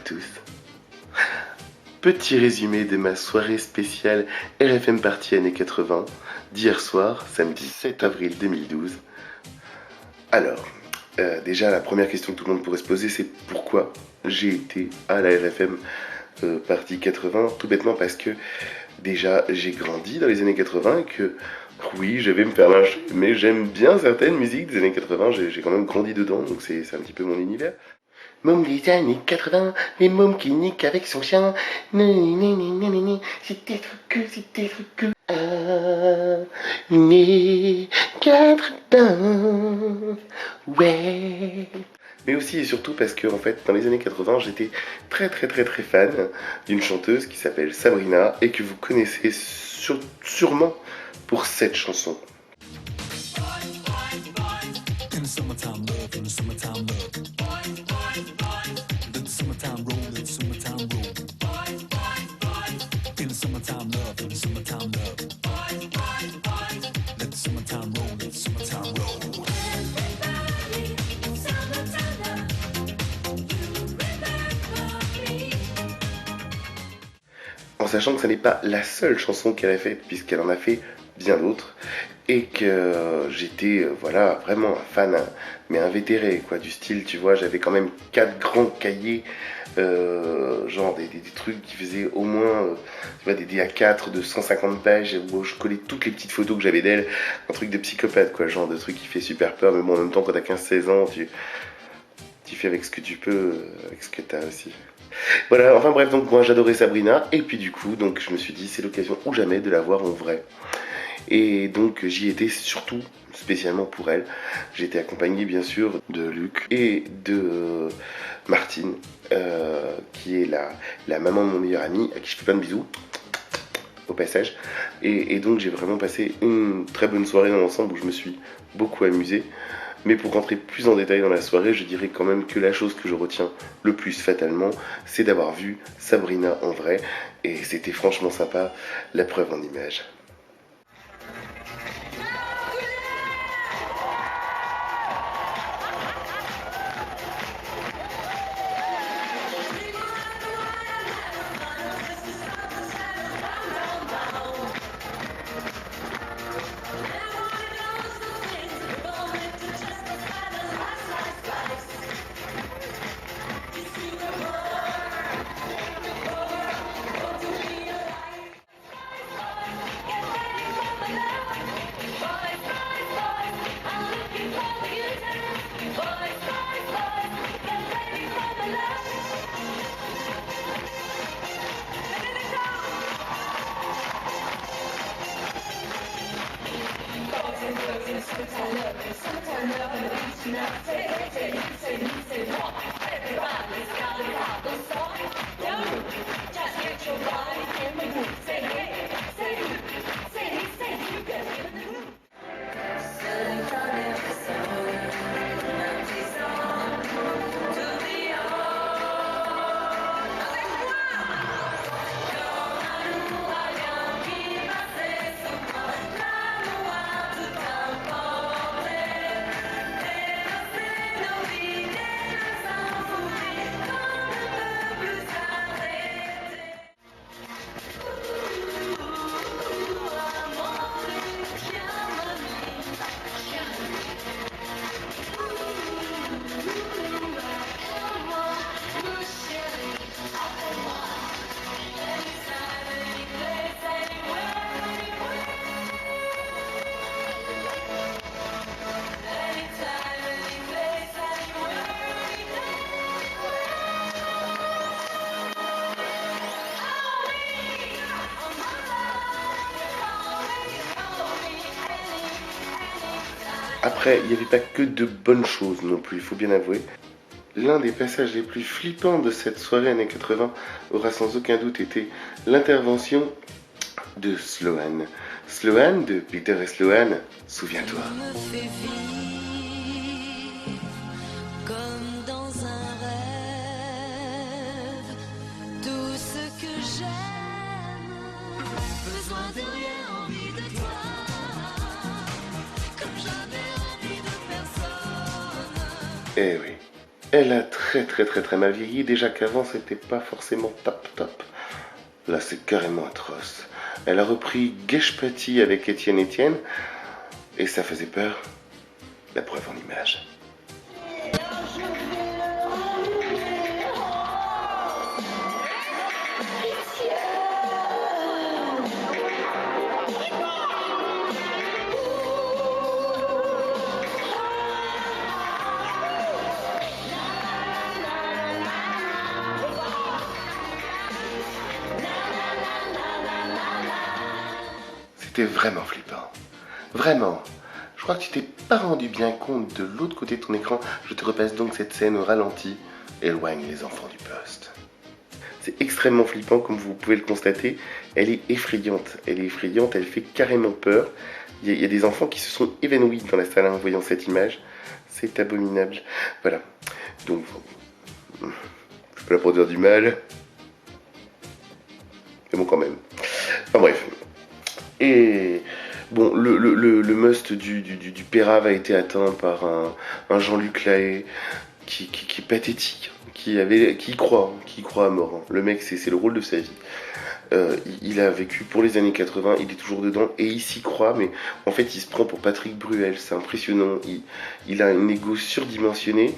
tous. Petit résumé de ma soirée spéciale RFM Party années 80 d'hier soir, samedi 7 avril 2012. Alors, déjà la première question que tout le monde pourrait se poser, c'est pourquoi j'ai été à la RFM Party 80. Tout bêtement parce que déjà j'ai grandi dans les années 80 et que oui, je vais me faire lyncher, mais j'aime bien certaines musiques des années 80, j'ai quand même grandi dedans, donc c'est un petit peu mon univers. Môme des années 80, les mômes qui niquent avec son chien. C'était trop cool, c'était trop cool. Années 80, ouais. Mais aussi et surtout parce que en fait dans les années 80 j'étais très fan d'une chanteuse qui s'appelle Sabrina et que vous connaissez sûrement pour cette chanson. En sachant que ce n'est pas la seule chanson qu'elle a faite, puisqu'elle en a fait bien d'autres, et que j'étais voilà vraiment un fan, mais invétéré quoi, du style, tu vois, j'avais quand même 4 grands cahiers, genre des trucs qui faisaient au moins tu vois, des A4 de 150 pages où je collais toutes les petites photos que j'avais d'elle, un truc de psychopathe quoi, genre de truc qui fait super peur, mais bon en même temps quand t'as 15-16 ans, tu fais avec ce que tu peux, avec ce que t'as aussi. Voilà, enfin bref, donc moi j'adorais Sabrina, et puis du coup, donc je me suis dit c'est l'occasion ou jamais de la voir en vrai. Et donc j'y étais surtout, spécialement pour elle. J'étais accompagné bien sûr de Luc et de Martine, qui est la maman de mon meilleur ami, à qui je fais plein de bisous, au passage. Et donc j'ai vraiment passé une très bonne soirée dans l'ensemble où je me suis beaucoup amusé. Mais pour rentrer plus en détail dans la soirée, je dirais quand même que la chose que je retiens le plus fatalement, c'est d'avoir vu Sabrina en vrai. Et c'était franchement sympa, la preuve en images. Après, il n'y avait pas que de bonnes choses non plus, il faut bien avouer. L'un des passages les plus flippants de cette soirée années 80 aura sans aucun doute été l'intervention de Sloan. Sloan de Peter et Sloan, souviens-toi. Comme dans un rêve, tout ce que j'aime, besoin de rien, envie de toi, comme j'avais envie de personne. Eh oui, Elle a très mal vieilli. Déjà qu'avant, c'était pas forcément top. Là, c'est carrément atroce. Elle a repris Geshpati avec Étienne Etienne. Et ça faisait peur. La preuve en image. C'était vraiment flippant. Vraiment. Je crois que tu t'es pas rendu bien compte de l'autre côté de ton écran. Je te repasse donc cette scène au ralenti. Éloigne les enfants du poste. C'est extrêmement flippant, comme vous pouvez le constater. Elle est effrayante. Elle fait carrément peur. Il y a des enfants qui se sont évanouis dans la salle en voyant cette image. C'est abominable. Voilà. Donc, je suis pas là pour dire du mal. Mais bon, quand même. Enfin bref. Et bon, le must du Pérave a été atteint par un Jean-Luc Lahaye qui est pathétique, qui croit à mort. Hein. Le mec, c'est le rôle de sa vie. Il a vécu pour les années 80, il est toujours dedans et il s'y croit, mais en fait il se prend pour Patrick Bruel, c'est impressionnant. Il a un ego surdimensionné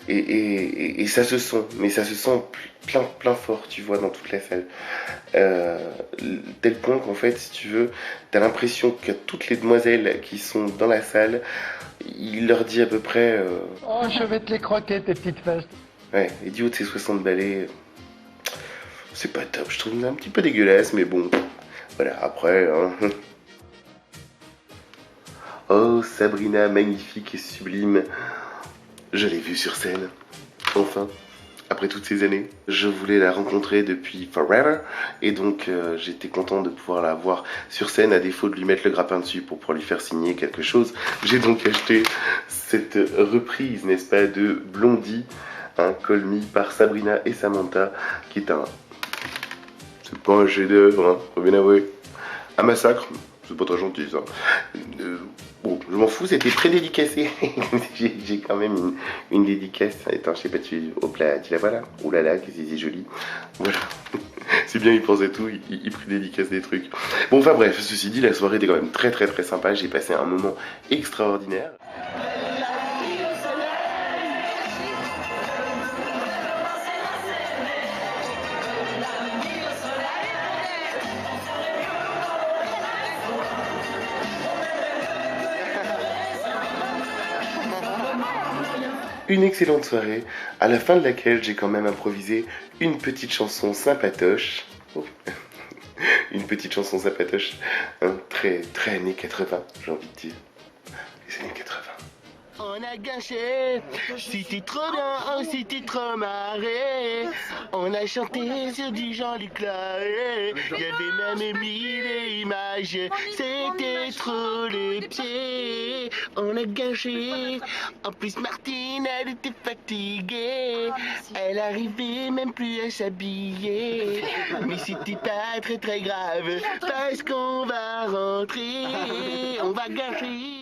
et ça se sent, mais ça se sent plein fort, tu vois, dans toute la salle. Tel point qu'en fait, si tu veux, t'as l'impression que toutes les demoiselles qui sont dans la salle, il leur dit à peu près Oh, je vais te les croquer, tes petites fesses. ouais, idiot de ces 60 balais. C'est pas top, je trouve un petit peu dégueulasse, mais bon, voilà, après, hein. Oh, Sabrina, magnifique et sublime. Je l'ai vue sur scène, enfin, après toutes ces années. Je voulais la rencontrer depuis forever, et donc j'étais content de pouvoir la voir sur scène, à défaut de lui mettre le grappin dessus pour pouvoir lui faire signer quelque chose. J'ai donc acheté cette reprise, n'est-ce pas, de Blondie, un Call Me par Sabrina et Samantha, qui est un... C'est pas un chef-d'œuvre, hein, faut bien avouer. Un massacre, c'est pas très gentil ça. Bon, je m'en fous, c'était prédédicacé. J'ai quand même une dédicace. Attends, je sais pas, hop là, tu la vois là. Ouh là là, que c'est joli. Voilà. C'est bien, il pense à tout, il prédédicace des trucs. Bon, enfin bref, ceci dit, la soirée était quand même très sympa. J'ai passé un moment extraordinaire. Une excellente soirée, à la fin de laquelle j'ai quand même improvisé une petite chanson sympatoche. Oh. Une petite chanson sympatoche, hein, très années 80, j'ai envie de dire. Les années 80. On a gâché, c'était trop bien, oh, c'était trop marré. On a chanté sur du Jean-Luc Lahaye. Il y avait même mis des images, c'était trop les pieds. On a gâché, en plus Martine elle était fatiguée. Elle arrivait même plus à s'habiller. Mais c'était pas très grave, parce qu'on va rentrer, on va gâcher.